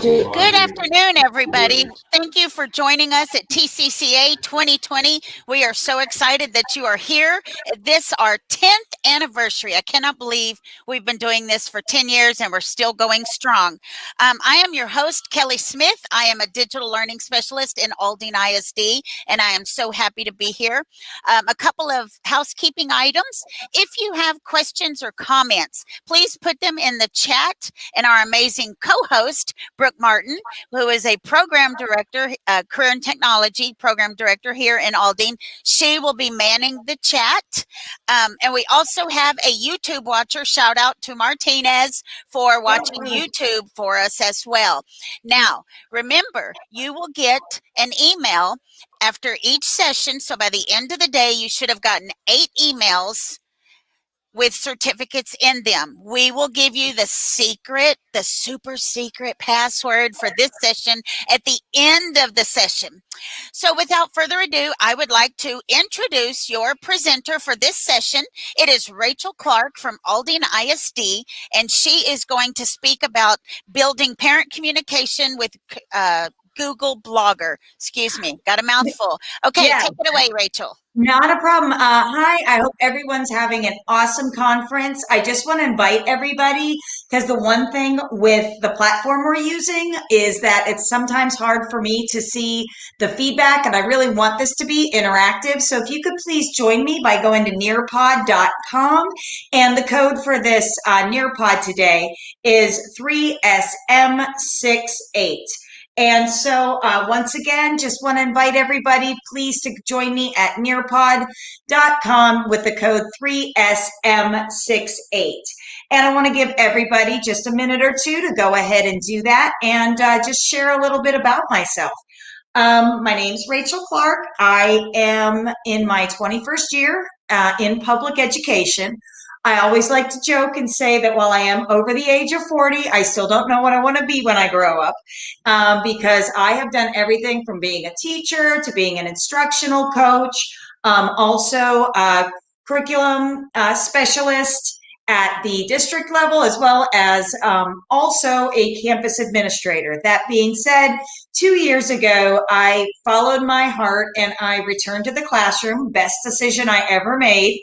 Good afternoon, everybody. Thank you for joining us at TCCA 2020. We are so excited that you are here. This our 10th anniversary. I cannot believe we've been doing this for 10 years and we're still going strong. I am your host, Kelly Smith. I am a digital learning specialist in Aldine ISD, and I am so happy to be here. A couple of housekeeping items. If you have questions or comments, please put them in the chat, and our amazing co-host, Brooke Martin, who is a program director, career and technology program director here in Aldine. She will be manning the chat. And we also have a YouTube watcher. Shout out to Martinez for watching YouTube for us as well. Now, remember, you will get an email after each session. So by the end of the day, you should have gotten 8 emails with certificates in them. We will give you the super secret password for this session at the end of the session. So without further ado, I would like to introduce your presenter for this session. It is Rachel Clarke from Aldine ISD, and she is going to speak about building parent communication with Google Blogger. Excuse me, got a mouthful. Okay, yeah. Take it away, Rachel. Not a problem. Hi, I hope everyone's having an awesome conference. I just want to invite everybody, because the one thing with the platform we're using is that it's sometimes hard for me to see the feedback, and I really want this to be interactive. So if you could please join me by going to nearpod.com, and the code for this Nearpod today is 3SM68. And so once again, just want to invite everybody, please, to join me at nearpod.com with the code 3SM68. And I want to give everybody just a minute or two to go ahead and do that and just share a little bit about myself. My name's Rachel Clarke. I am in my 21st year in public education. I always like to joke and say that while I am over the age of 40, I still don't know what I want to be when I grow up, because I have done everything from being a teacher to being an instructional coach, also a curriculum specialist at the district level, as well as also a campus administrator. That being said, 2 years ago, I followed my heart and I returned to the classroom. Best decision I ever made.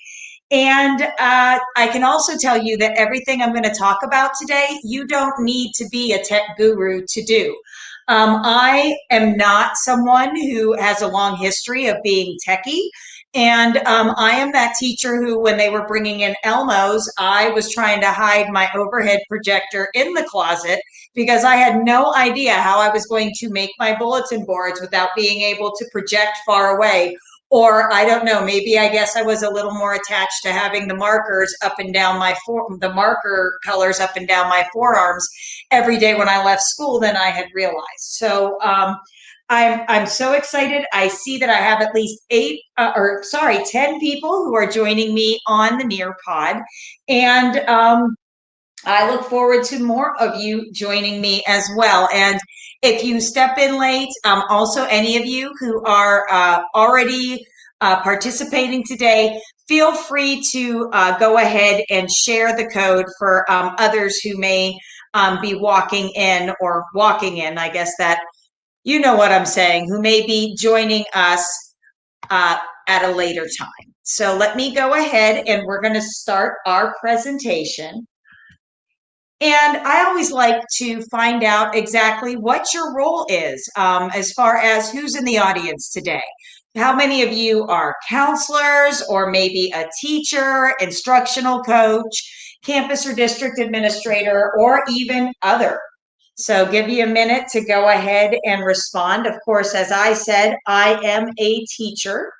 And I can also tell you that everything I'm going to talk about today, you don't need to be a tech guru to do. I am not someone who has a long history of being techie. And I am that teacher who, when they were bringing in Elmos, I was trying to hide my overhead projector in the closet because I had no idea how I was going to make my bulletin boards without being able to project far away. Or I don't know, maybe I guess I was a little more attached to having the markers up and down the marker colors up and down my forearms every day when I left school than I had realized. So I'm so excited. I see that I have at least 10 people who are joining me on the Nearpod. And I look forward to more of you joining me as well. And if you step in late, also any of you who are already participating today, feel free to go ahead and share the code for others who may be walking in, I guess that you know what I'm saying, who may be joining us at a later time. So let me go ahead and we're going to start our presentation. And I always like to find out exactly what your role is as far as who's in the audience today. How many of you are counselors or maybe a teacher, instructional coach, campus or district administrator, or even other? So give you a minute to go ahead and respond. Of course, as I said, I am a teacher.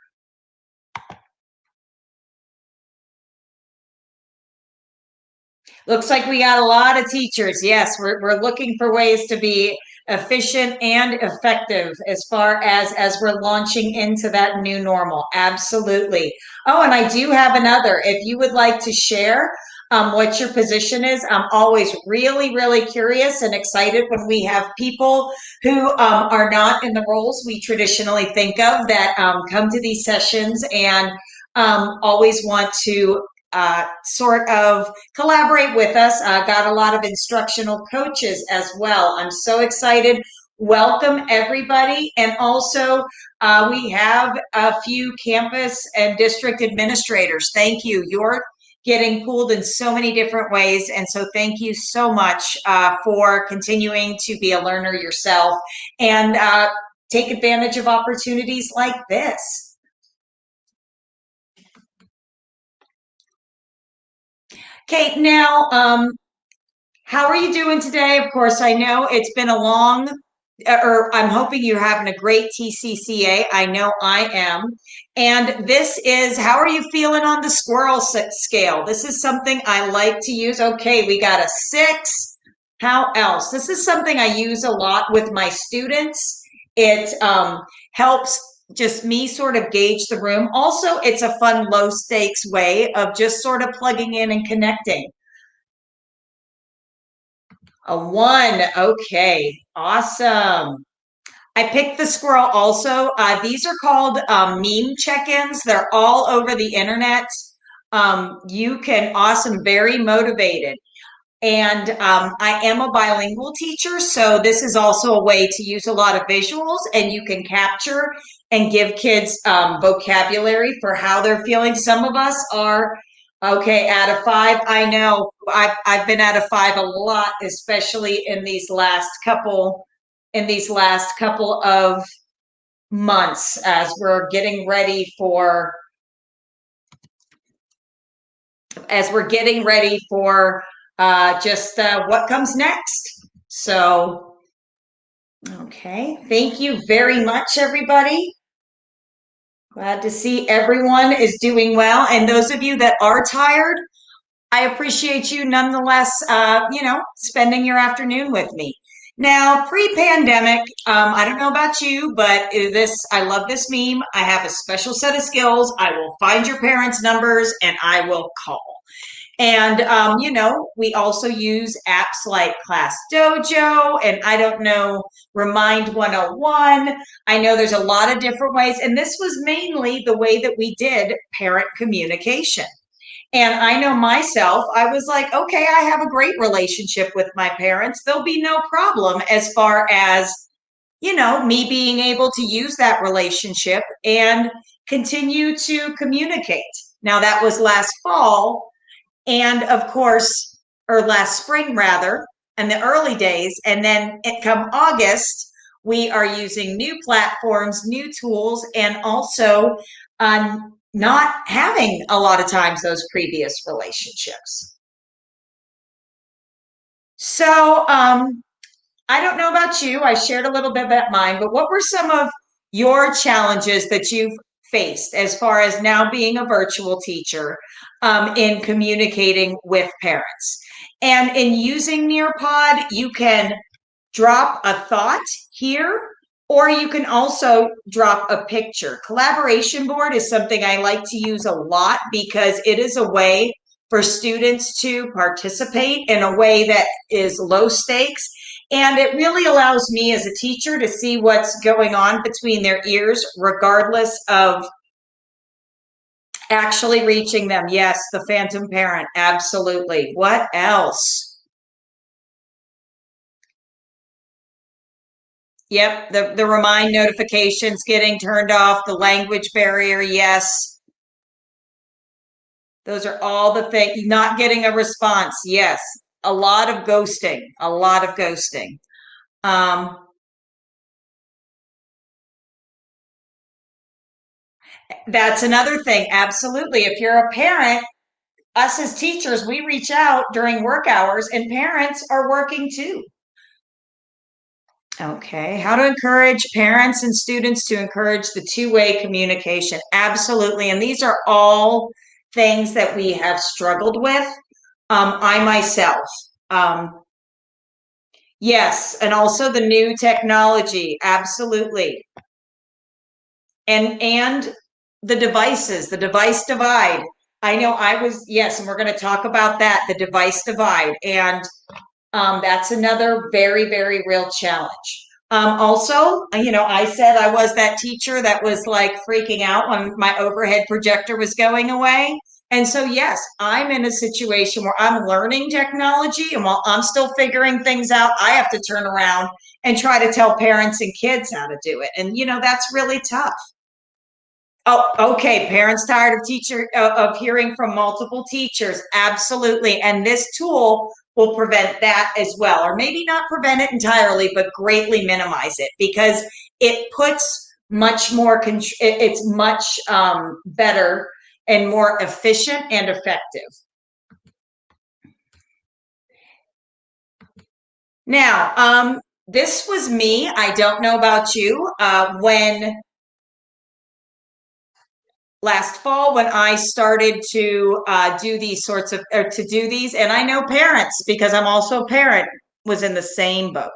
Looks like we got a lot of teachers. Yes, we're looking for ways to be efficient and effective as far as we're launching into that new normal. Absolutely. Oh, and I do have another. If you would like to share what your position is, I'm always really, really curious and excited when we have people who are not in the roles we traditionally think of that come to these sessions and always want to sort of collaborate with us. Got a lot of instructional coaches as well. I'm so excited. Welcome, everybody. And also, we have a few campus and district administrators. Thank you. You're getting pulled in so many different ways. And so thank you so much for continuing to be a learner yourself and take advantage of opportunities like this. Kate, now, how are you doing today? Of course, I know it's been a long, or I'm hoping you're having a great TCCA. I know I am. And this is, how are you feeling on the squirrel scale? This is something I like to use. Okay, we got a 6. How else? This is something I use a lot with my students. It helps just me sort of gauge the room. Also, it's a fun low stakes way of just sort of plugging in and connecting. A 1. Okay, awesome. I picked the squirrel also. These are called meme check-ins. They're all over the internet. You can, awesome, very motivated. And I am a bilingual teacher, so this is also a way to use a lot of visuals, and you can capture and give kids vocabulary for how they're feeling. Some of us are, okay, out of 5. I know I've been out of 5 a lot, especially in these last couple of months as we're getting ready for just what comes next. So, okay, thank you very much, everybody. Glad to see everyone is doing well. And those of you that are tired, I appreciate you nonetheless, spending your afternoon with me. Now, pre-pandemic, I don't know about you, but I love this meme. I have a special set of skills. I will find your parents' numbers and I will call. And, we also use apps like Class Dojo and I don't know, Remind 101. I know there's a lot of different ways. And this was mainly the way that we did parent communication. And I know myself, I was like, okay, I have a great relationship with my parents. There'll be no problem as far as, me being able to use that relationship and continue to communicate. Now, that was last fall. And of course, or last spring rather, in the early days. And then come August, we are using new platforms, new tools, and also not having a lot of times those previous relationships. So I don't know about you. I shared a little bit about mine, but what were some of your challenges that you've faced as far as now being a virtual teacher in communicating with parents? And in using Nearpod, you can drop a thought here, or you can also drop a picture. Collaboration board is something I like to use a lot because it is a way for students to participate in a way that is low stakes. And it really allows me as a teacher to see what's going on between their ears, regardless of actually reaching them. Yes, the phantom parent, absolutely. What else? Yep, the remind notifications getting turned off, the language barrier, yes. Those are all the things. Not getting a response, yes. A lot of ghosting, a lot of ghosting. That's another thing, absolutely. If you're a parent, us as teachers, we reach out during work hours and parents are working too. Okay, how to encourage parents and students to encourage the two-way communication. Absolutely, and these are all things that we have struggled with. I myself, yes, and also the new technology, absolutely. And the devices, the device divide. I know yes, and we're going to talk about that, the device divide. And that's another very, very real challenge. Also, I said I was that teacher that was like freaking out when my overhead projector was going away. And so, yes, I'm in a situation where I'm learning technology. And while I'm still figuring things out, I have to turn around and try to tell parents and kids how to do it. And, that's really tough. Oh, okay. Parents tired of hearing from multiple teachers. Absolutely. And this tool will prevent that as well, or maybe not prevent it entirely, but greatly minimize it, because it puts much more, it's much better and more efficient and effective. Now, this was me. I don't know about you. When last fall, when I started to do these sorts of, or to do these, and I know parents, because I'm also a parent, was in the same boat.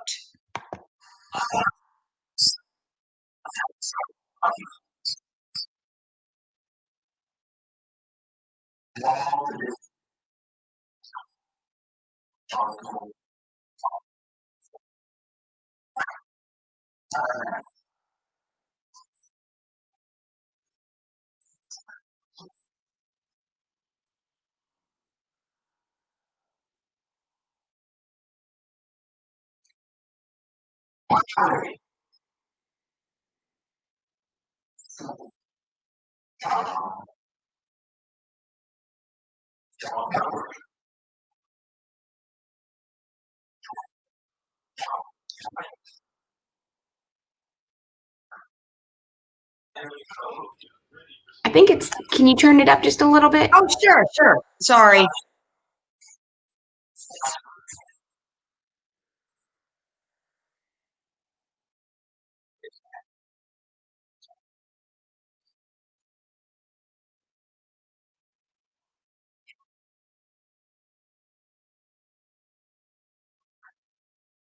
I think it's, can you turn it up just a little bit? Oh, sure, sure. Sorry.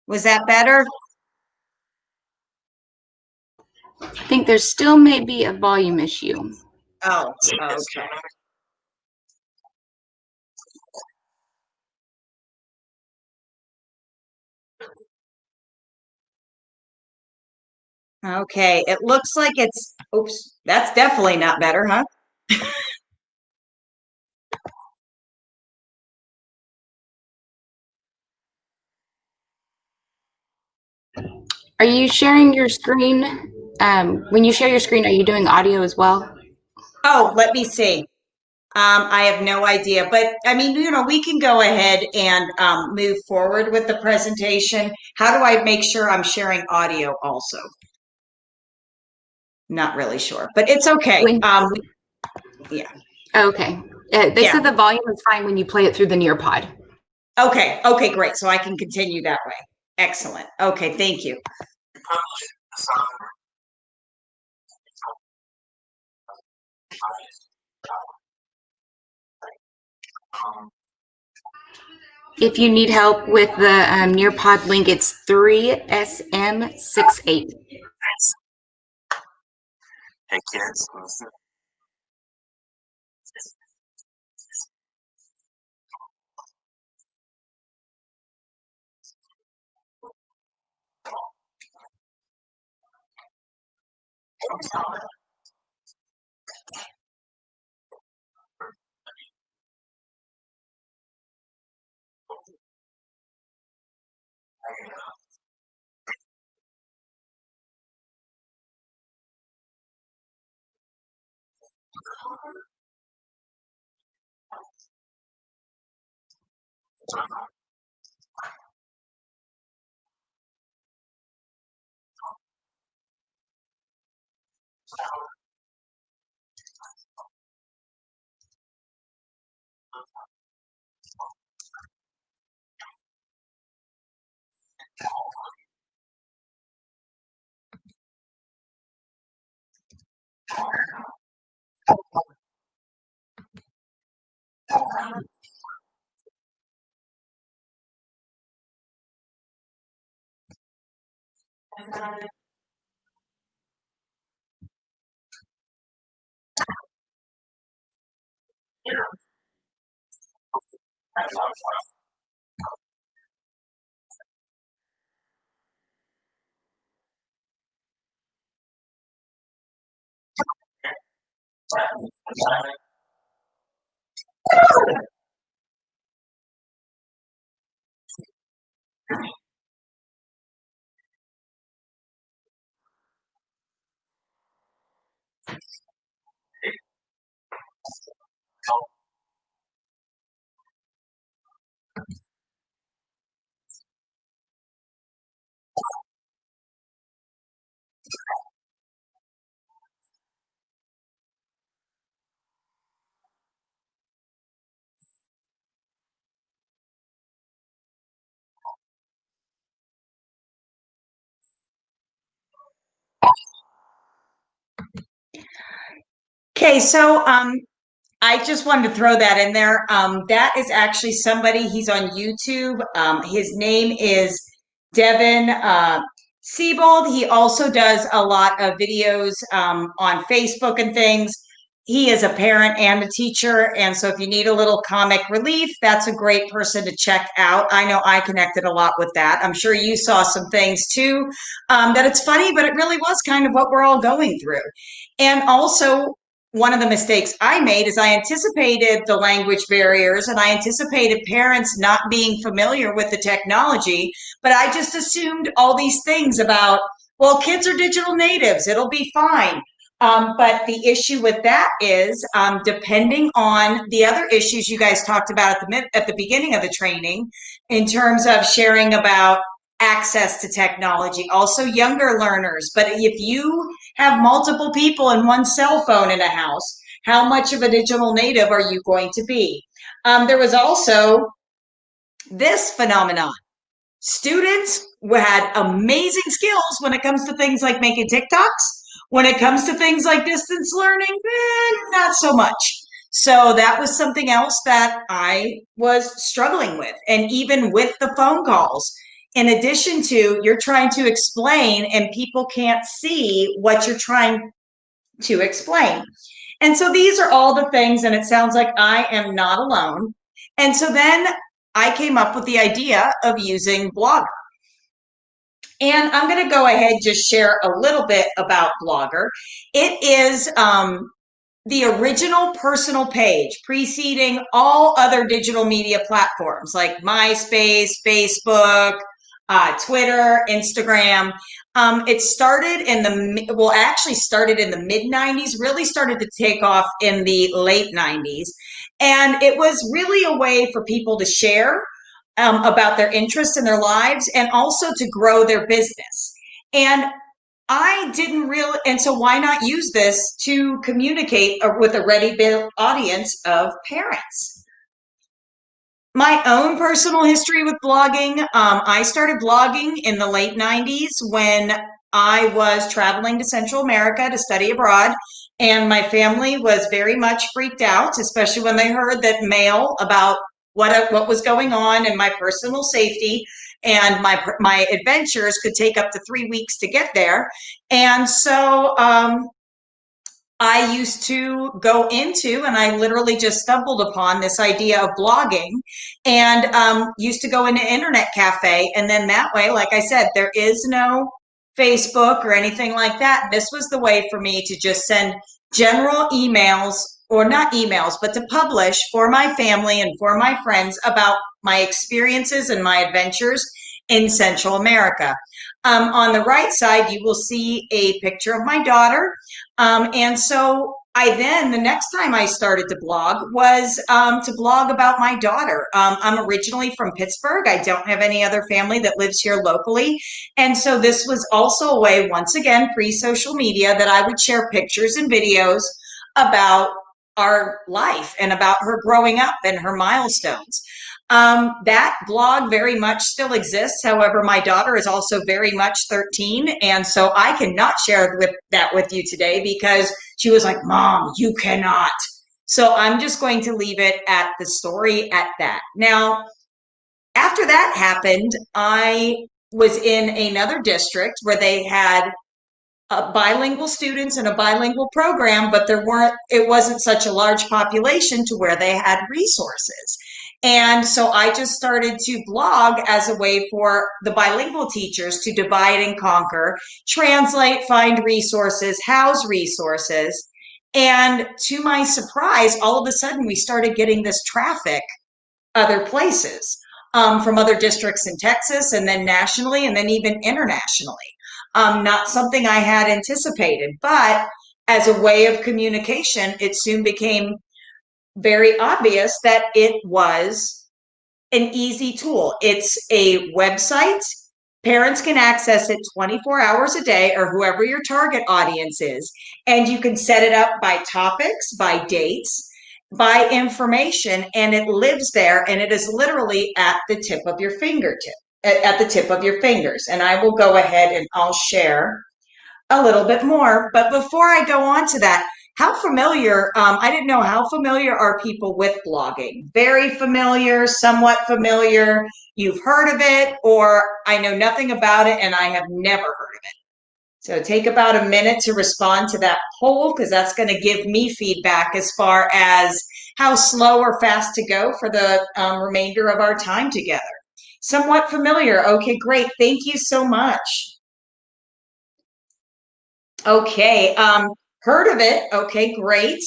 Was that better? I think there still may be a volume issue. Oh, okay. Okay, it looks like it's, oops, that's definitely not better, huh? Are you sharing your screen? When you share your screen, are you doing audio as well? Oh, let me see. I have no idea, but I mean, we can go ahead and move forward with the presentation. How do I make sure I'm sharing audio also? Not really sure, but it's okay. When, Yeah. okay. They Yeah. said the volume is fine when you play it through the Nearpod. Okay. Okay, great. So I can continue that way. Excellent. Okay, thank you. If you need help with the Nearpod link, it's 3SM68. Hey kids. Okay, so I just wanted to throw that in there. That is actually somebody, he's on YouTube. His name is Devin Siebold. He also does a lot of videos on Facebook and things. He is a parent and a teacher. And so if you need a little comic relief, that's a great person to check out. I know I connected a lot with that. I'm sure you saw some things too, that it's funny, but it really was kind of what we're all going through. And also, one of the mistakes I made is I anticipated the language barriers and I anticipated parents not being familiar with the technology, but I just assumed all these things about, well, kids are digital natives, it'll be fine. But the issue with that is, depending on the other issues you guys talked about at the beginning of the training, in terms of sharing about access to technology, also younger learners. But if you have multiple people and one cell phone in a house, how much of a digital native are you going to be? There was also this phenomenon. Students had amazing skills when it comes to things like making TikToks. When it comes to things like distance learning, not so much. So that was something else that I was struggling with. And even with the phone calls, in addition to you're trying to explain and people can't see what you're trying to explain. And so these are all the things, and it sounds like I am not alone. And so then I came up with the idea of using Blogger. And I'm going to go ahead and just share a little bit about Blogger. It is the original personal page preceding all other digital media platforms like MySpace, Facebook, Twitter, Instagram. It started in actually started in the mid 90s, really started to take off in the late 90s. And it was really a way for people to share about their interests in their lives and also to grow their business. And I didn't really, and so why not use this to communicate with a ready-built audience of parents? My own personal history with blogging, I started blogging in the late 90s when I was traveling to Central America to study abroad. And my family was very much freaked out, especially when they heard that mail about what was going on and my personal safety and my adventures could take up to 3 weeks to get there. And so I used to go into, and I literally just stumbled upon this idea of blogging, and used to go into internet cafe. And then that way, like I said, there is no Facebook or anything like that. This was the way for me to just send general emails, or not emails, but to publish for my family and for my friends about my experiences and my adventures in Central America. On the right side, you will see a picture of my daughter. And so the next time I started to blog was to blog about my daughter. I'm originally from Pittsburgh. I don't have any other family that lives here locally. And so this was also a way, once again, pre-social media, that I would share pictures and videos about our life and about her growing up and her milestones. That blog very much still exists. However, my daughter is also very much 13. And so I cannot share that with you today because she was like, Mom, you cannot. So I'm just going to leave it at the story at that. Now, after that happened, I was in another district where they had bilingual students in a bilingual program, but it wasn't such a large population to where they had resources. And so I just started to blog as a way for the bilingual teachers to divide and conquer, translate, find resources, house resources. And to my surprise, all of a sudden we started getting this traffic other places, from other districts in Texas, and then nationally, and then even internationally. Not something I had anticipated, but as a way of communication, it soon became very obvious that it was an easy tool. It's a website. Parents can access it 24 hours a day, or whoever your target audience is. And you can set it up by topics, by dates, by information, and it lives there. And it is literally at the tip of your fingertip, at the tip of your fingers. And I will go ahead and I'll share a little bit more. But before I go on to that, how familiar, I didn't know, how familiar are people with blogging? Very familiar, somewhat familiar, you've heard of it, or I know nothing about it and I have never heard of it. So take about a minute to respond to that poll, because that's going to give me feedback as far as how slow or fast to go for the remainder of our time together. Somewhat familiar. Okay, great. Thank you so much. Okay, heard of it. Okay, great.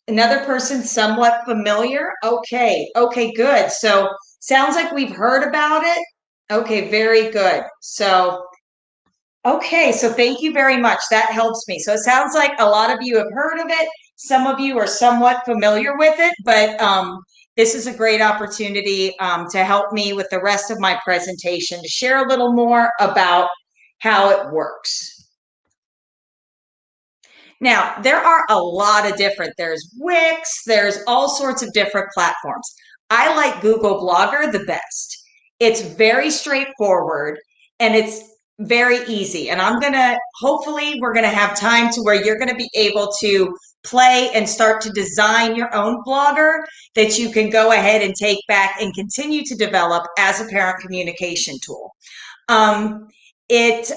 Another person somewhat familiar. Okay, good. So sounds like we've heard about it. Okay, very good. So, okay, so thank you very much. That helps me. So it sounds like a lot of you have heard of it. Some of you are somewhat familiar with it, but this is a great opportunity to help me with the rest of my presentation, to share a little more about how it works. Now, there are a lot of different, there's Wix, there's all sorts of different platforms. I like Google Blogger the best. It's very straightforward and it's very easy. And hopefully we're gonna have time to where you're gonna be able to play and start to design your own blogger that you can go ahead and take back and continue to develop as a parent communication tool. It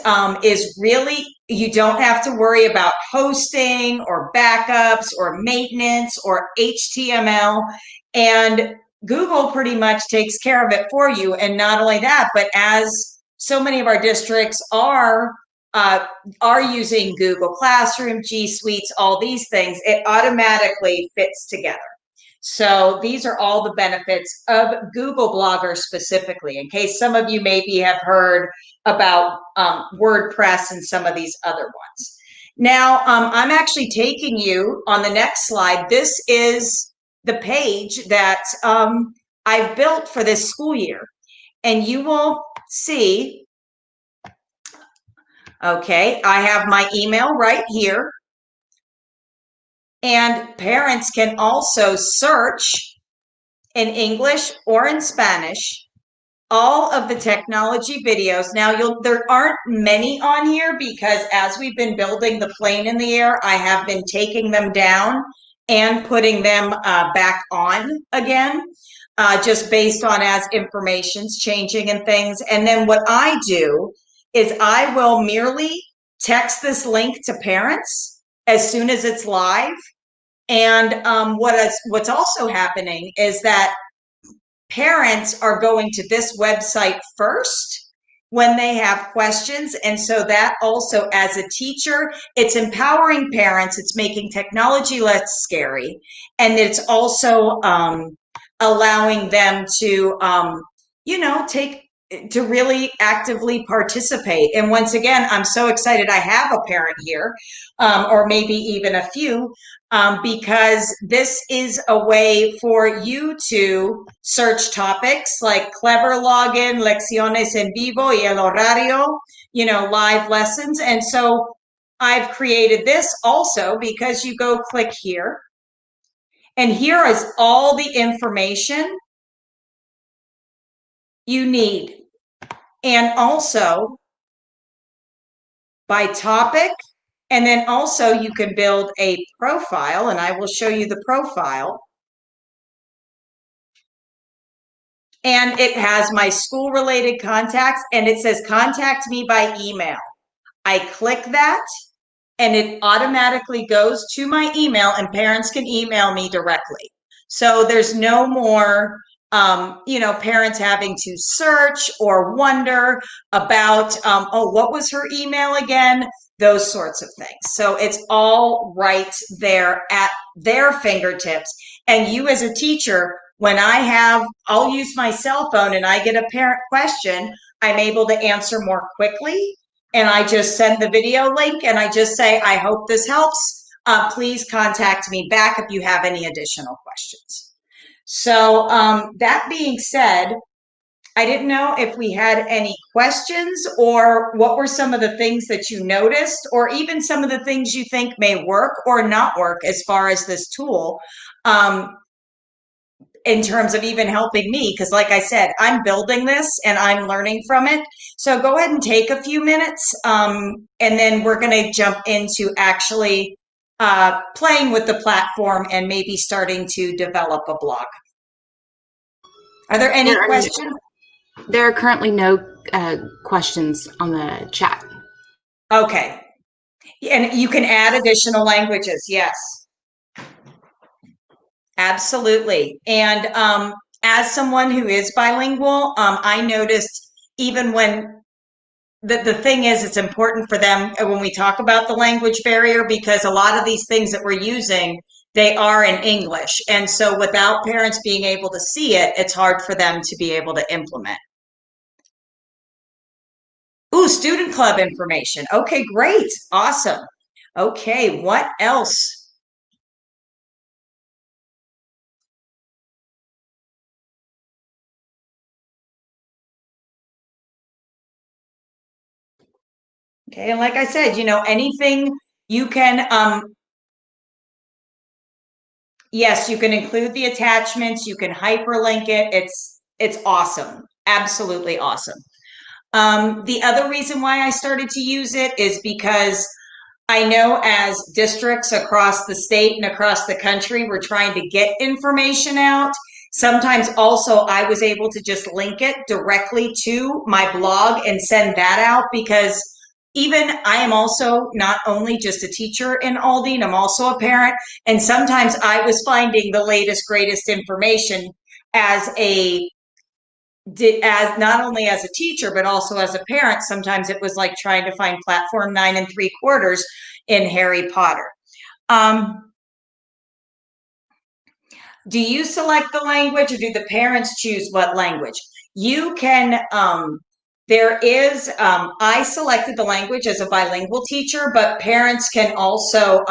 is really, you don't have to worry about hosting or backups or maintenance or HTML, and Google pretty much takes care of it for you. And not only that, but as so many of our districts are using Google Classroom, G Suites, all these things, it automatically fits together. So these are all the benefits of Google Blogger specifically, in case some of you maybe have heard about WordPress and some of these other ones. Now, I'm actually taking you on the next slide. This is the page that I've built for this school year. And you will see, okay, I have my email right here. And parents can also search in English or in Spanish all of the technology videos. Now, there aren't many on here because as we've been building the plane in the air, I have been taking them down and putting them back on again, just based on as information's changing and things. And then what I do is I will merely text this link to parents as soon as it's live. And what's also happening is that parents are going to this website first when they have questions. And so that also, as a teacher, it's empowering parents, it's making technology less scary, and it's also allowing them to, to really actively participate. And once again, I'm so excited I have a parent here, or maybe even a few, because this is a way for you to search topics like Clever Login, Lecciones en Vivo, y el Horario, live lessons. And so I've created this also because you go click here, and here is all the information you need. And also by topic, and then also you can build a profile, and I will show you the profile. And it has my school related contacts, and it says contact me by email. I click that and it automatically goes to my email, and parents can email me directly. So there's no more parents having to search or wonder about, what was her email again? Those sorts of things. So it's all right there at their fingertips. And you as a teacher, when I'll use my cell phone and I get a parent question, I'm able to answer more quickly. And I just send the video link and I just say, I hope this helps. Please contact me back if you have any additional questions. So that being said, I didn't know if we had any questions or what were some of the things that you noticed or even some of the things you think may work or not work as far as this tool in terms of even helping me. Because like I said, I'm building this and I'm learning from it. So go ahead and take a few minutes and then we're going to jump into actually playing with the platform and maybe starting to develop a blog. Are there any questions? There are currently no questions on the chat. Okay. And you can add additional languages. Yes. Absolutely. And as someone who is bilingual, I noticed even when the thing is, it's important for them when we talk about the language barrier, because a lot of these things that we're using, they are in English. And so without parents being able to see it, it's hard for them to be able to implement. Ooh, student club information. Okay, great. Awesome. Okay, what else? Okay, and like I said, anything you can, yes, you can include the attachments, you can hyperlink it. It's awesome. Absolutely awesome. The other reason why I started to use it is because I know as districts across the state and across the country, we're trying to get information out. Sometimes also I was able to just link it directly to my blog and send that out, because even I am also not only just a teacher in Aldine, I'm also a parent. And sometimes I was finding the latest, greatest information as not only as a teacher, but also as a parent. Sometimes it was like trying to find platform 9 3/4 in Harry Potter. Do you select the language or do the parents choose what language? You can, I selected the language as a bilingual teacher, but parents can also,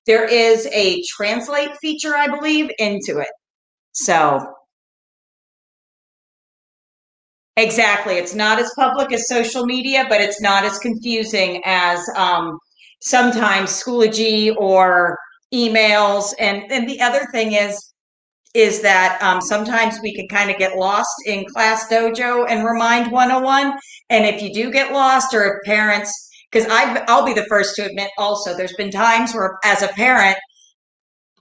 there is a translate feature, I believe, into it. So exactly. It's not as public as social media, but it's not as confusing as sometimes Schoology or emails. And the other thing is that sometimes we can kind of get lost in Class Dojo and Remind 101. And if you do get lost, or if parents, because I'll be the first to admit also, there's been times where as a parent,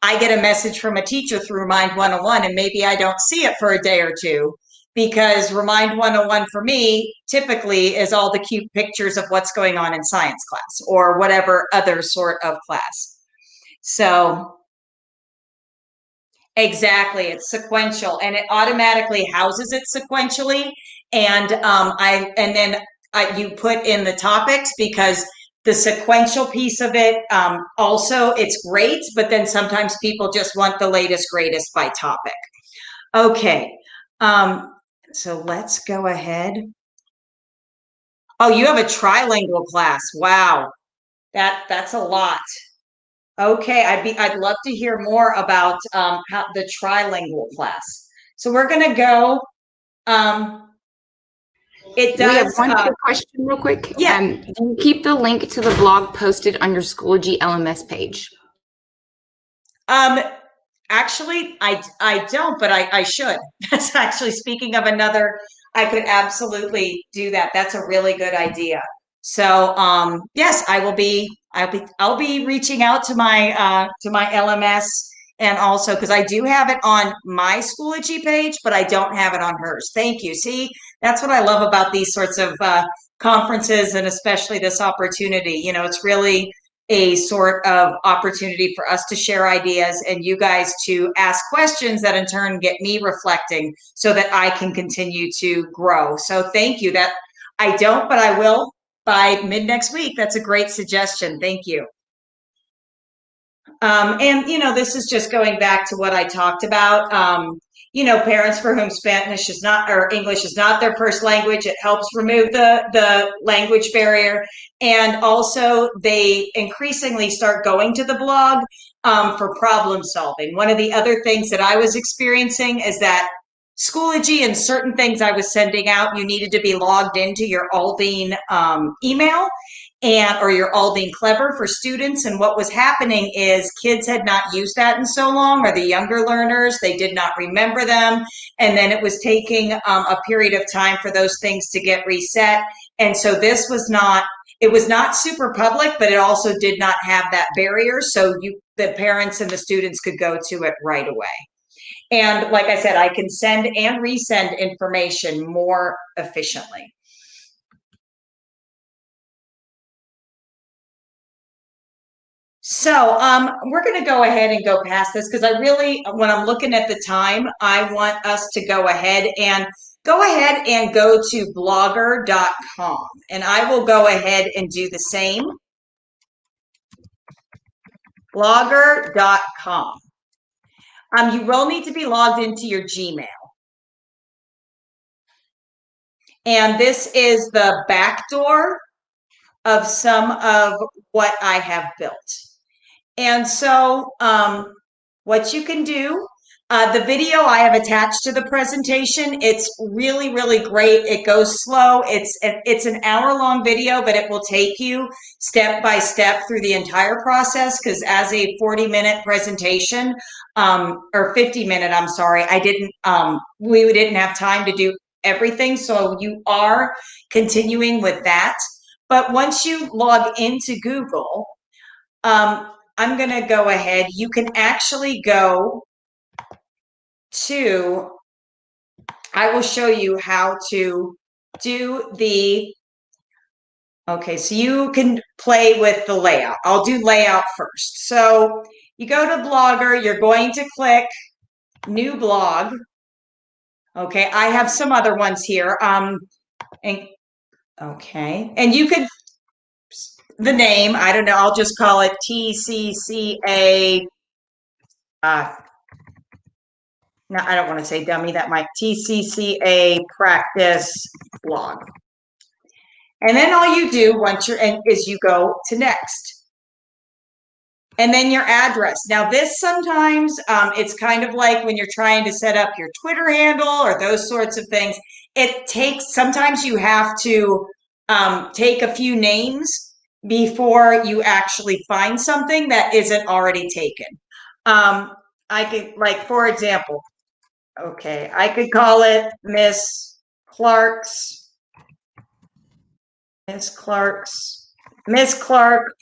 I get a message from a teacher through Remind 101 and maybe I don't see it for a day or two, because Remind 101 for me typically is all the cute pictures of what's going on in science class or whatever other sort of class. So exactly, it's sequential and it automatically houses it sequentially. And you put in the topics, because the sequential piece of it, also it's great, but then sometimes people just want the latest, greatest by topic. Okay, so let's go ahead. Oh, you have a trilingual class. Wow, that's a lot. Okay, I'd love to hear more about how the trilingual class. So we're gonna go. It does. We have one quick question, real quick. Yeah. Do you keep the link to the blog posted on your Schoology LMS page? Actually, I don't, but I should. That's actually, speaking of another, I could absolutely do that. That's a really good idea. So yes, I'll be reaching out to my LMS, and also because I do have it on my Schoology page, but I don't have it on hers. Thank you. See, that's what I love about these sorts of conferences, and especially this opportunity. It's really a sort of opportunity for us to share ideas and you guys to ask questions that in turn get me reflecting so that I can continue to grow. So thank you. That I don't, but I will by mid next week. That's a great suggestion. Thank you. And, this is just going back to what I talked about. Parents for whom Spanish is not, or English is not their first language, it helps remove the language barrier. And also they increasingly start going to the blog for problem solving. One of the other things that I was experiencing is that Schoology and certain things I was sending out, you needed to be logged into your Aldine email or your Aldine Clever for students. And what was happening is kids had not used that in so long, or the younger learners, they did not remember them. And then it was taking a period of time for those things to get reset. And so this was not, it was not super public, but it also did not have that barrier. So the parents and the students could go to it right away. And like I said, I can send and resend information more efficiently. So we're going to go ahead and go past this because I really, when I'm looking at the time, I want us to go ahead and go to blogger.com, and I will go ahead and do the same. Blogger.com. You will need to be logged into your Gmail. And this is the back door of some of what I have built. And so what you can do, the video I have attached to the presentation, it's really, really great. It goes slow. It's an hour-long video, but it will take you step by step through the entire process, because as a 40-minute presentation, or 50-minute, I'm sorry, we didn't have time to do everything. So you are continuing with that. But once you log into Google, I'm going to go ahead. You can actually go to, I will show you how to do okay, so you can play with the layout. I'll do layout first. So you go to Blogger, you're going to click New Blog. Okay, I have some other ones here. Okay, and you could, the name, I don't know, I'll just call it TCCA. No, I don't want to say dummy, that might TCCA practice blog. And then all you do once you're in is you go to next. And then your address. Now this sometimes, it's kind of like when you're trying to set up your Twitter handle or those sorts of things. Sometimes you have to take a few names before you actually find something that isn't already taken. I could, like, for example, okay, I could call it Miss Clarke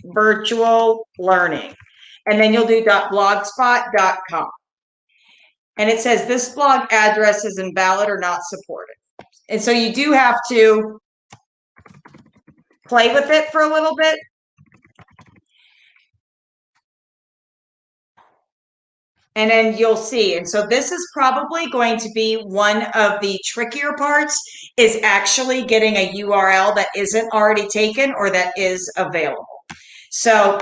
Virtual Learning. And then you'll do .blogspot.com. And it says this blog address is invalid or not supported. And so you do have to play with it for a little bit. And then you'll see. And so this is probably going to be one of the trickier parts, is actually getting a URL that isn't already taken or that is available. So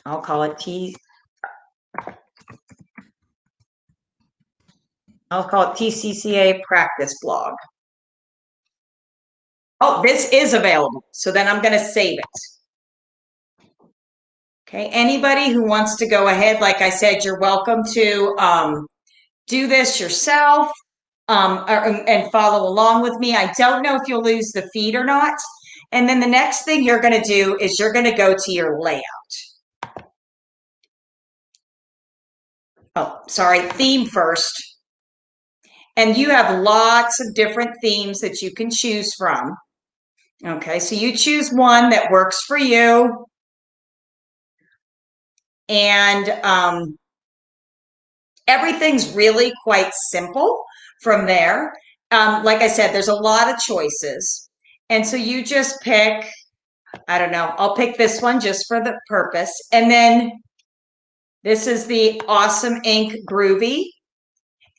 I'll call it TCCA practice blog. Oh, this is available. So then I'm going to save it. Okay, anybody who wants to go ahead, like I said, you're welcome to do this yourself and follow along with me. I don't know if you'll lose the feed or not. And then the next thing you're going to do is you're going to go to your layout. Oh, sorry, theme first. And you have lots of different themes that you can choose from. Okay, so you choose one that works for you. And everything's really quite simple from there. Like I said, there's a lot of choices. And so you just pick I don't know. I'll pick this one just for the purpose. And then this is the Awesome Ink Groovy.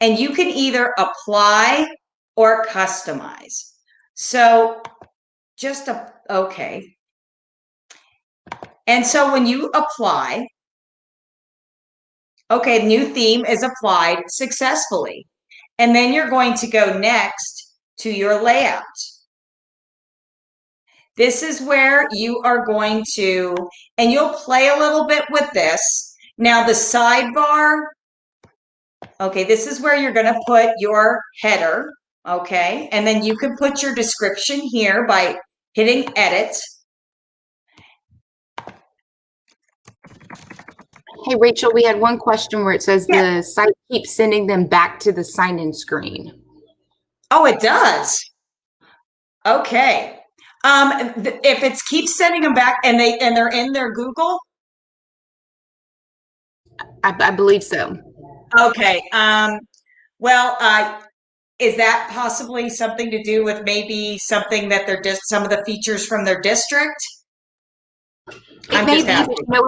And you can either apply or customize. So okay. And so when you apply, okay, new theme is applied successfully. And then you're going to go next to your layout. This is where you are going to, and you'll play a little bit with this. Now the sidebar, okay, this is where you're going to put your header, okay? And then you can put your description here by hitting edit. Hey, Rachel, we had one question where it says Yeah. the site keeps sending them back to the sign-in screen. Oh, it does. Okay. If it keeps sending them back and they're in their Google. I believe so. Okay. Well, is that possibly something to do with maybe something that they're just some of the features from their district? It may be, but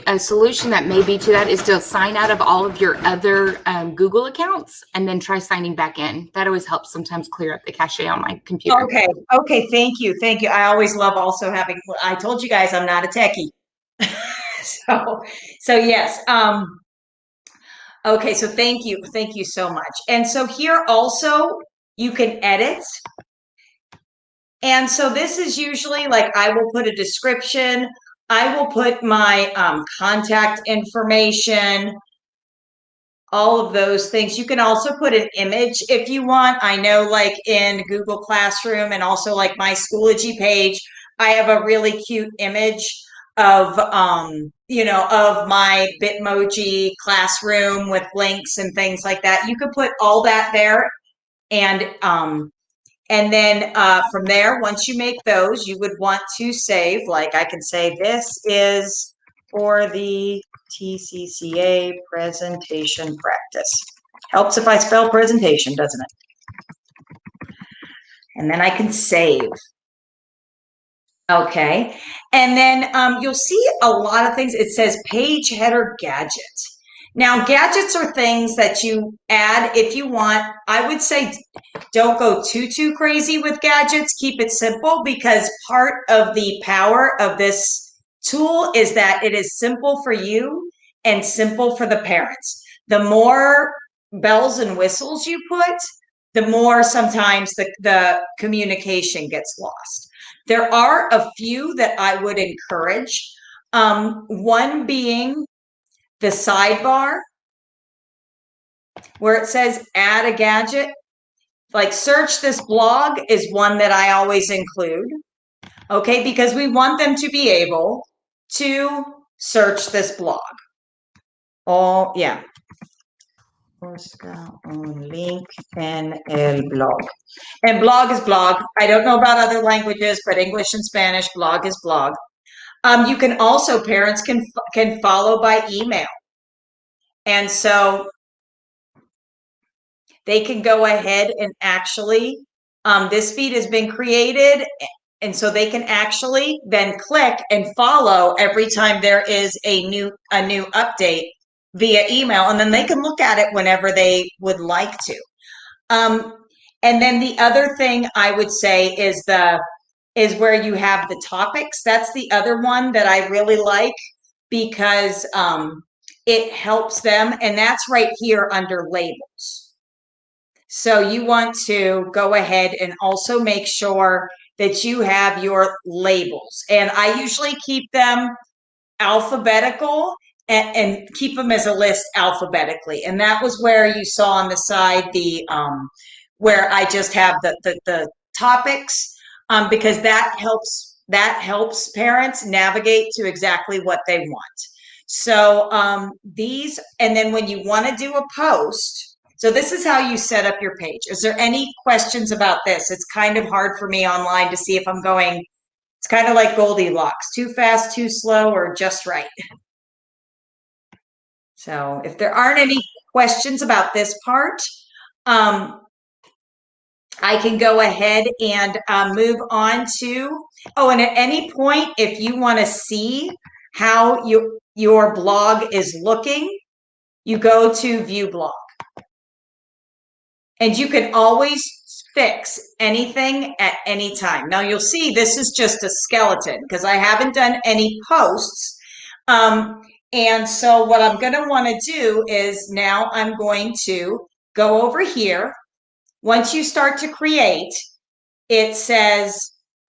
a solution that may be to that is to sign out of all of your other Google accounts and then try signing back in. That always helps sometimes clear up the cache on my computer. Okay. Okay. Thank you. Thank you. I always love also having, I told you guys I'm not a techie. So yes. Okay. So thank you. Thank you so much. And so here also you can edit. And so this is usually like I will put a description. I will put my contact information, all of those things. You can also put an image if you want. I know like in Google Classroom and also like my Schoology page, I have a really cute image of of my Bitmoji classroom with links and things like that. You could put all that there, and then from there, once you make those, you would want to save, like I can say this is for the TCCA presentation practice. Helps if I spell presentation, doesn't it? And then I can save. Okay. And then you'll see a lot of things. It says page header gadgets. Now, gadgets are things that you add if you want. I would say don't go too crazy with gadgets. Keep it simple because part of the power of this tool is that it is simple for you and simple for the parents. The more bells and whistles you put, the more sometimes the communication gets lost. There are a few that I would encourage. One being the sidebar where it says add a gadget. Like search this blog is one that I always include. Okay, because we want them to be able to search this blog. Oh, yeah. Busca un link en el blog. And blog is blog. I don't know about other languages, but English and Spanish, blog is blog. You can also, parents can follow by email. And so they can go ahead and actually, this feed has been created, and so they can actually then click and follow every time there is a new update via email, and then they can look at it whenever they would like to. And then the other thing I would say is where you have the topics. That's the other one that I really like because it helps them, and that's right here under labels. So you want to go ahead and also make sure that you have your labels. And I usually keep them alphabetical and keep them as a list alphabetically. And that was where you saw on the side where I just have the topics because that helps parents navigate to exactly what they want. So these, and then when you want to do a post, so this is how you set up your page. Is there any questions about this? It's kind of hard for me online to see if I'm going, it's kind of like Goldilocks, too fast, too slow, or just right. So if there aren't any questions about this part, I can go ahead and move on to, oh, and at any point, if you want to see how your blog is looking, you go to view blog. And you can always fix anything at any time. Now you'll see this is just a skeleton because I haven't done any posts. And so what I'm going to want to do is now I'm going to go over here. Once you start to create, it says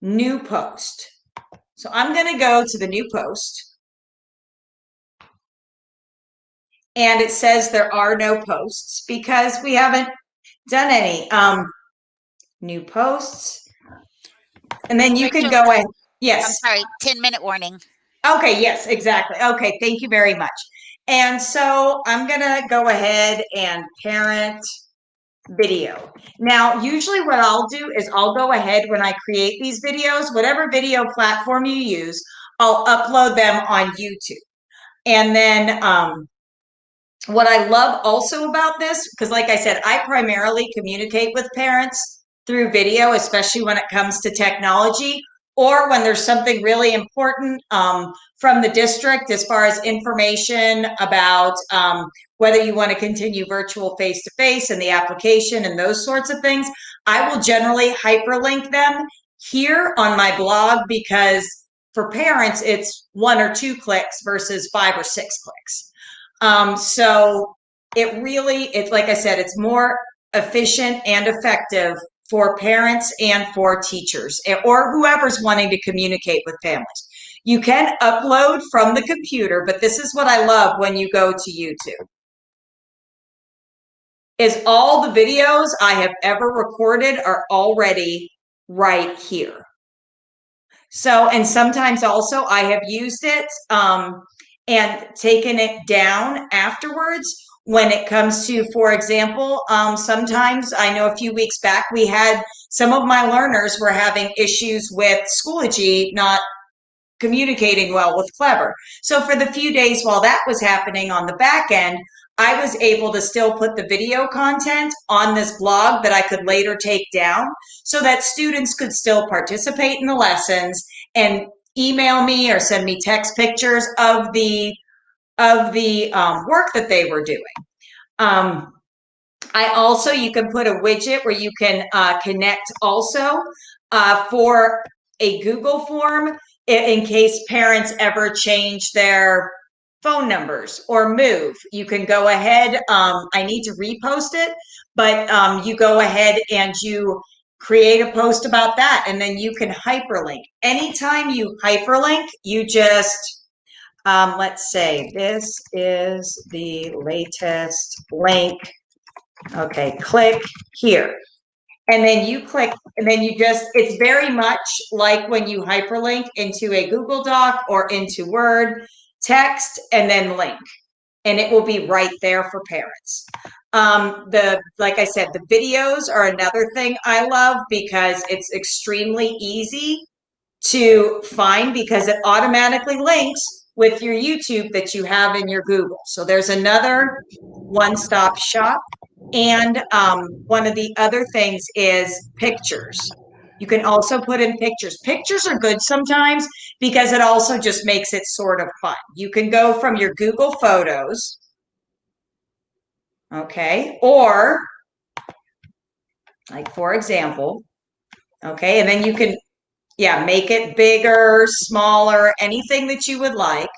new post. So I'm going to go to the new post. And it says there are no posts because we haven't done any new posts. And then you can go ahead. Yes. I'm sorry, 10-minute warning. Okay, yes, exactly. Okay, thank you very much. And so I'm going to go ahead and parent video. Now, usually what I'll do is I'll go ahead when I create these videos, whatever video platform you use, I'll upload them on YouTube. And then what I love also about this, because like I said, I primarily communicate with parents through video, especially when it comes to technology, or when there's something really important from the district as far as information about whether you want to continue virtual face-to-face and the application and those sorts of things. I will generally hyperlink them here on my blog because for parents, it's 1 or 2 clicks versus 5 or 6 clicks. So it's like I said, it's more efficient and effective for parents and for teachers or whoever's wanting to communicate with families. You can upload from the computer, but this is what I love when you go to YouTube. Is all the videos I have ever recorded are already right here. So, and sometimes also I have used it and taken it down afterwards when it comes to, for example, sometimes I know a few weeks back we had some of my learners were having issues with Schoology not communicating well with Clever. So for the few days while that was happening on the back end, I was able to still put the video content on this blog that I could later take down so that students could still participate in the lessons and email me or send me text pictures of the work that they were doing. I also, you can put a widget where you can connect also for a Google form in case parents ever change their phone numbers or move. You can go ahead. I need to repost it, but you go ahead and you create a post about that, and then you can hyperlink. Anytime you hyperlink, you just, let's say this is the latest link. Okay, click here. And then you click, and then you just, it's very much like when you hyperlink into a Google Doc or into Word, text, and then link. And it will be right there for parents. Like I said, the videos are another thing I love because it's extremely easy to find because it automatically links with your YouTube that you have in your Google. So there's another one-stop shop. And one of the other things is pictures. You can also put in pictures. Pictures are good sometimes because it also just makes it sort of fun. You can go from your Google Photos, okay, or like for example, okay, and then you can, yeah, make it bigger, smaller, anything that you would like.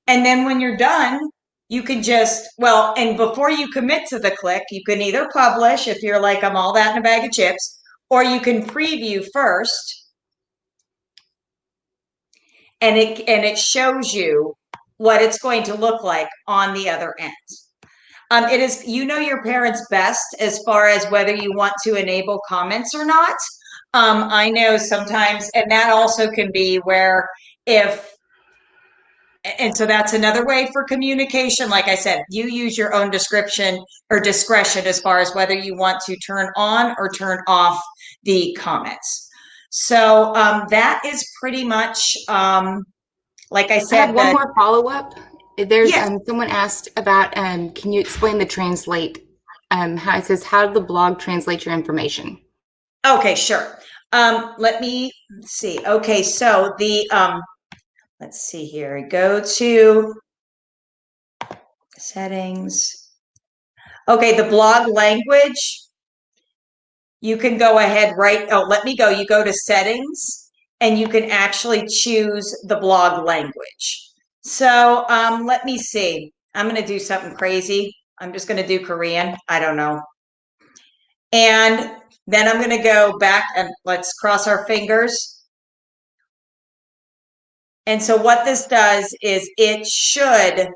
And then when you're done, you can just, well, and before you commit to the click, you can either publish if you're like, I'm all that in a bag of chips, or you can preview first. And it shows you what it's going to look like on the other end. It is, you know, your parents best as far as whether you want to enable comments or not. I know sometimes, and that also can be where and so that's another way for communication. Like I said, you use your own description or discretion as far as whether you want to turn on or turn off the comments. So that is pretty much, like I said. I have one more follow-up. There's Yes. Someone asked about, can you explain the translate? How it says, how did the blog translate your information? Okay, sure. Let me see. Okay, so the let's see here. Go to settings. Okay, the blog language. You can go ahead right. Oh, let me go. You go to settings and you can actually choose the blog language. So let me see. I'm going to do something crazy. I'm just going to do Korean. I don't know. And then I'm going to go back and let's cross our fingers. And so what this does is it should,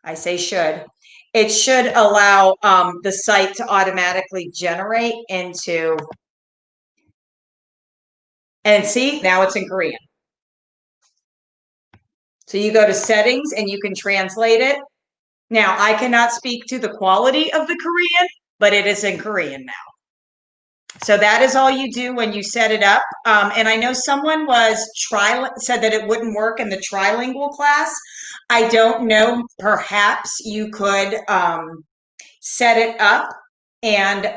I say should, it should allow the site to automatically generate into, and see, now it's in Korean. So you go to settings and you can translate it. Now, I cannot speak to the quality of the Korean, but it is in Korean now. So that is all you do when you set it up. And I know someone said that it wouldn't work in the trilingual class. I don't know. Perhaps you could set it up and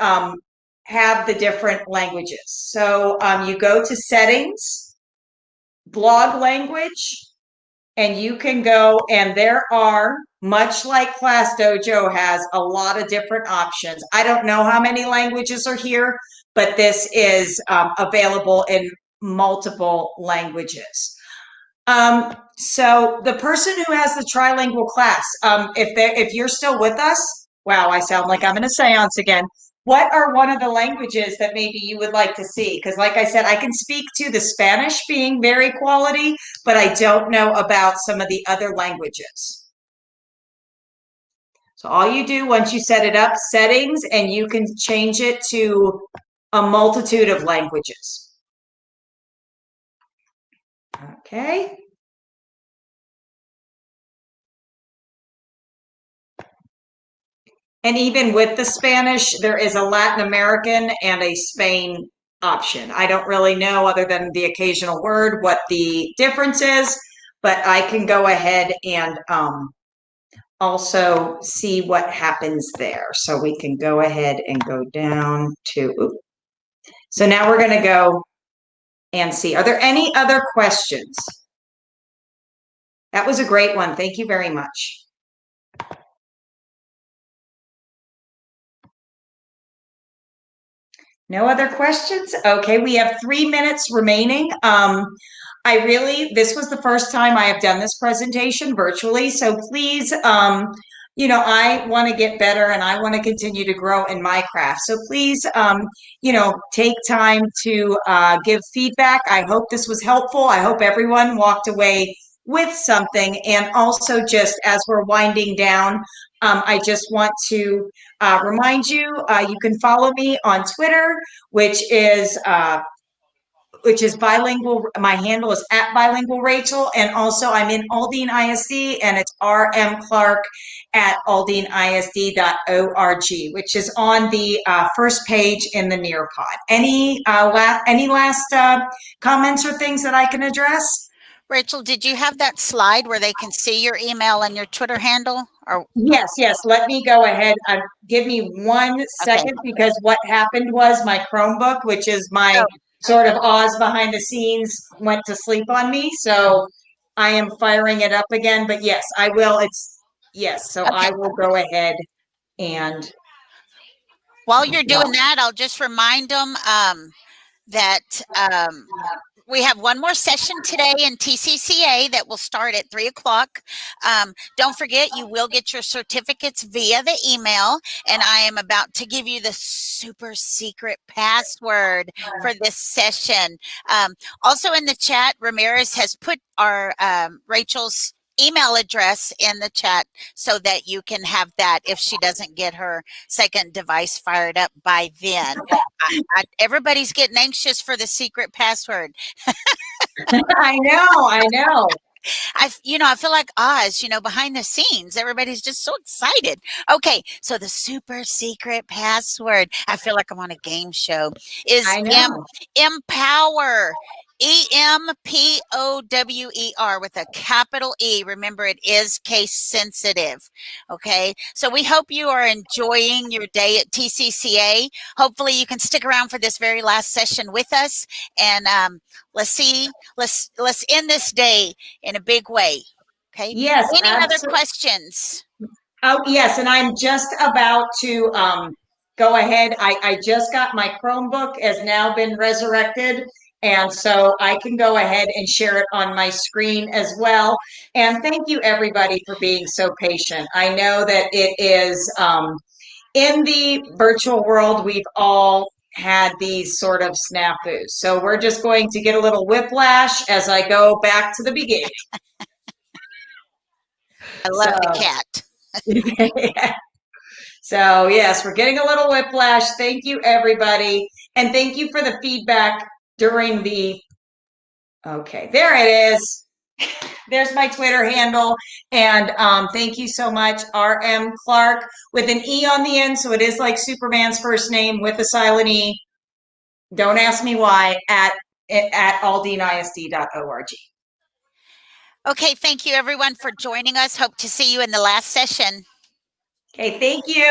have the different languages. So you go to settings, blog language, and you can go, and there are, much like Class Dojo has a lot of different options. I don't know how many languages are here, but this is available in multiple languages. So the person who has the trilingual class, if you're still with us, wow, I sound like I'm in a seance again. What are one of the languages that maybe you would like to see? Because like I said, I can speak to the Spanish being very quality, but I don't know about some of the other languages. So all you do once you set it up, settings, and you can change it to a multitude of languages. Okay. And even with the Spanish, there is a Latin American and a Spain option. I don't really know, other than the occasional word, what the difference is, but I can go ahead and also see what happens there. So we can go ahead and go down to, so now we're going to go and see. Are there any other questions? That was a great one. Thank you very much. No other questions? Okay, we have 3 minutes remaining. This was the first time I have done this presentation virtually, so please, I want to get better and I want to continue to grow in my craft. So please, take time to give feedback. I hope this was helpful. I hope everyone walked away with something. And also, just as we're winding down, I just want to remind you, you can follow me on Twitter, which is bilingual. My handle is @bilingual Rachel, and also I'm in Aldine ISD, and it's rmclarke @aldineisd.org, which is on the first page in the Nearpod. Any last comments or things that I can address? Rachel, did you have that slide where they can see your email and your Twitter handle? Or Yes. Let me go ahead. Give me 1 second, because what happened was my Chromebook, which is my sort of Oz behind the scenes, went to sleep on me. So I am firing it up again. But yes, I will. I will go ahead and. While you're doing that, I'll just remind them that we have one more session today in TCCA that will start at 3:00. Don't forget, you will get your certificates via the email, and I am about to give you the super secret password for this session. Also in the chat, Ramirez has put our Rachel's email address in the chat so that you can have that if she doesn't get her second device fired up by then. Everybody's getting anxious for the secret password. I know. I feel like Oz, behind the scenes, everybody's just so excited. Okay, so the super secret password, I feel like I'm on a game show, is empower. EMPOWER with a capital E. Remember, it is case sensitive. Okay, so we hope you are enjoying your day at TCCA. Hopefully, you can stick around for this very last session with us, and let's end this day in a big way. Okay. Yes, Any other absolutely. questions? Oh, yes, and I'm just about to go ahead. I just got my Chromebook has now been resurrected, and so I can go ahead and share it on my screen as well. And thank you, everybody, for being so patient. I know that it is in the virtual world, we've all had these sort of snafus. So we're just going to get a little whiplash as I go back to the beginning. I love the cat. So yes, we're getting a little whiplash. Thank you, everybody. And thank you for the feedback during the, okay, there it is. There's my Twitter handle. And thank you so much, RM Clarke, with an E on the end. So it is like Superman's first name with a silent E. Don't ask me why, at aldinisd.org. Okay, thank you everyone for joining us. Hope to see you in the last session. Okay, thank you.